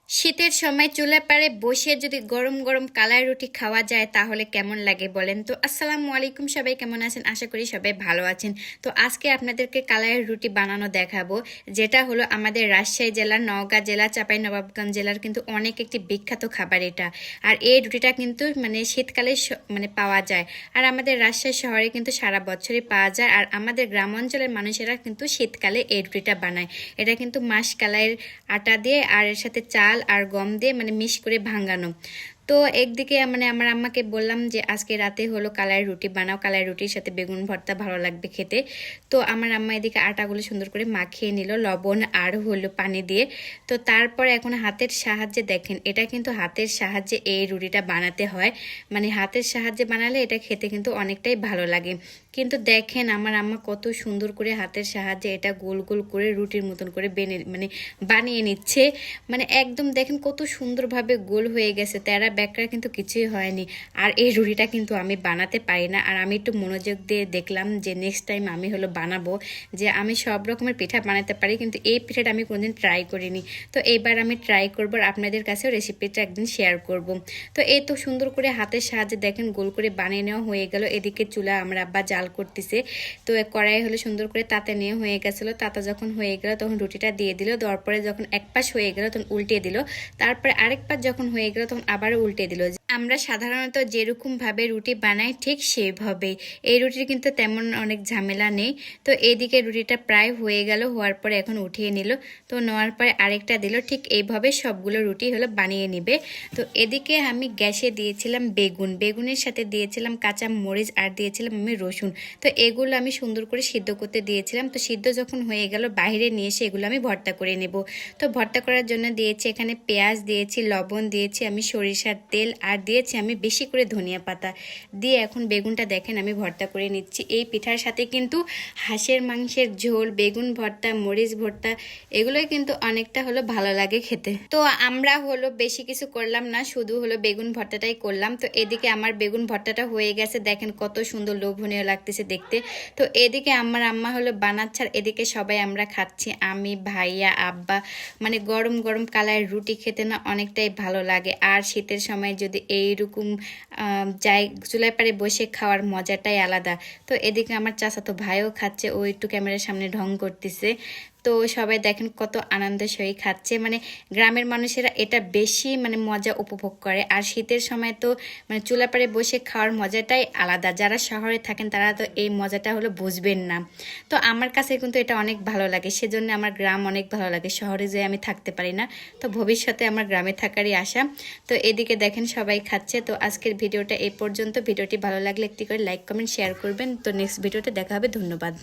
শীতের সময় চুলার পাড়ে বসে যদি গরম গরম কালাই রুটি খাওয়া যায় তাহলে কেমন লাগে বলেন তো। আসসালামু আলাইকুম, সবাই কেমন আছেন? আশা করি সবাই ভালো আছেন। তো আজকে আপনাদেরকে কালাইয়ের রুটি বানানো দেখাবো, যেটা হলো আমাদের রাজশাহী জেলার, নওগাঁ জেলা, চাঁপাইনবাবগঞ্জ জেলার কিন্তু অনেক একটি বিখ্যাত খাবার এটা। আর এই রুটিটা কিন্তু মানে শীতকালে পাওয়া যায়। আর আমাদের রাজশাহী শহরে কিন্তু সারা বছরই পাওয়া যায়। আর আমাদের গ্রাম অঞ্চলের মানুষেরা কিন্তু শীতকালে এই রুটিটা বানায়। এটা কিন্তু মাসকলাইয়ের আটা দিয়ে আর এর সাথে চাল আর গম দিয়ে মানে মিশ করে ভাঙানো। তো একদিকে মানে আমার আম্মাকে বললাম যে আজকে রাতে হলো কালাই রুটি বানাও, কালাই রুটির সাথে বেগুন ভর্তা ভালো লাগবে খেতে। তো আমার আম্মা এদিকে আটাগুলো সুন্দর করে মাখিয়ে নিল লবণ আর হলো পানি দিয়ে। তো তারপরে এখন হাতের সাহায্যে দেখেন, এটা কিন্তু হাতের সাহায্যে এই রুটিটা বানাতে হয়। মানে হাতের সাহায্যে বানালে এটা খেতে কিন্তু অনেকটাই ভালো লাগে। কিন্তু দেখেন আমার আম্মা কত সুন্দর করে হাতের সাহায্যে এটা গোল গোল করে রুটির মতন করে বানিয়ে নিচ্ছে। মানে একদম দেখেন কত সুন্দরভাবে গোল হয়ে গেছে, তেরা ব্যাকরা কিন্তু কিছুই হয়নি। আর এই রুটিটা কিন্তু আমি বানাতে পারি না। আর আমি একটু মনোযোগ দিয়ে দেখলাম যে নেক্সট টাইম আমি হলো বানাবো, যে আমি সব রকমের পিঠা বানাতে পারি কিন্তু এই পিঠাটা আমি কোনোদিন ট্রাই করিনি। তো এইবার আমি ট্রাই করবো আর আপনাদের কাছেও রেসিপিটা একদিন শেয়ার করব। তো এই তো সুন্দর করে হাতের সাহায্যে দেখেন গোল করে বানিয়ে নেওয়া হয়ে গেল। এদিকে চুলা আমার আব্বা জাল করতেছে। তো কড়াই হলো সুন্দর করে তাতে নিয়ে হয়ে গেছিলো। তাতা যখন হয়ে গেল তখন রুটিটা দিয়ে দিল, দেওয়ার পরে যখন এক পাশ হয়ে গেল তখন উল্টে দিল। তারপরে আরেক পাশ যখন হয়ে গেল তখন আবারও উল্টে দিল। আমরা সাধারণত যেরকম ভাবে রুটি বানাই ঠিক সেইভাবেই। এই রুটির কিন্তু তেমন অনেক ঝামেলা নেই। তো এইদিকে রুটিটা প্রায় হয়ে গেল, হওয়ার পরে এখন উঠিয়ে নিল। তো নেওয়ার পরে আরেকটা দিল। ঠিক এইভাবে সবগুলো রুটি হলো বানিয়ে নিবে। তো এদিকে আমি গ্যাসে দিয়েছিলাম বেগুনের সাথে দিয়েছিলাম কাঁচা মরিচ আর দিয়েছিলাম আমি রসুন। তো এগুলো আমি সুন্দর করে সিদ্ধ করতে দিয়েছিলাম। তো সিদ্ধ যখন হয়ে গেল বাইরে নিয়ে এসে এগুলো আমি ভর্তা করে নেব। তো ভর্তা করার জন্য দিয়েছি এখানে পেঁয়াজ, দিয়েছি লবণ, দিয়েছি আমি সরিষার তেল আর দিয়েছি আমি বেশি করে ধনিয়া পাতা দিয়ে এখন বেগুনটা দেখেন আমি ভর্তা করে নিচ্ছি। এই পিঠার সাথে কিন্তু হাঁসের মাংসের ঝোল, বেগুন ভর্তা, মরিচ ভর্তা এগুলোই কিন্তু অনেকটা হলো ভালো লাগে খেতে। তো আমরা হলো বেশি কিছু করলাম না, শুধু হলো বেগুন ভর্তাটাই করলাম। তো এদিকে আমার বেগুন ভর্তাটা হয়ে গেছে, দেখেন কত সুন্দর লোভনীয় লাগতেছে দেখতে। তো এদিকে আমার আম্মা হলো বানাচ্ছে আর এদিকে সবাই আমরা খাচ্ছি, আমি, ভাইয়া, আব্বা। মানে গরম গরম কালার রুটি খেতে না অনেকটাই ভালো লাগে। আর শীতের সময় যদি এইরকম চুলায় পাড়ে বসে খাওয়ার মজাটাই আলাদা। তো এদিকে আমার চাচাতো ভাইও খাচ্ছে, ও একটু ক্যামেরার সামনে ঢং করতেছে। তো সবাই দেখেন কত আনন্দের সহিত খাচ্ছে। মানে গ্রামের মানুষেরা এটা বেশি মানে মজা উপভোগ করে। আর শীতের সময় তো মানে চুলা পাড়ে বসে খাওয়ার মজাটাই আলাদা। যারা শহরে থাকেন তারা তো এই মজাটা হলো বুঝবেন না। তো আমার কাছে কিন্তু এটা অনেক ভালো লাগে, সেজন্য আমার গ্রাম অনেক ভালো লাগে। শহরে যে আমি থাকতে পারি না, তো ভবিষ্যতে আমার গ্রামে থাকারই আশা। তো এদিকে দেখেন সবাই খাচ্ছে। তো আজকের ভিডিওটা এই পর্যন্ত। ভিডিওটি ভালো লাগলে একটি করে লাইক, কমেন্ট, শেয়ার করবেন। তো নেক্সট ভিডিওতে দেখা হবে। ধন্যবাদ।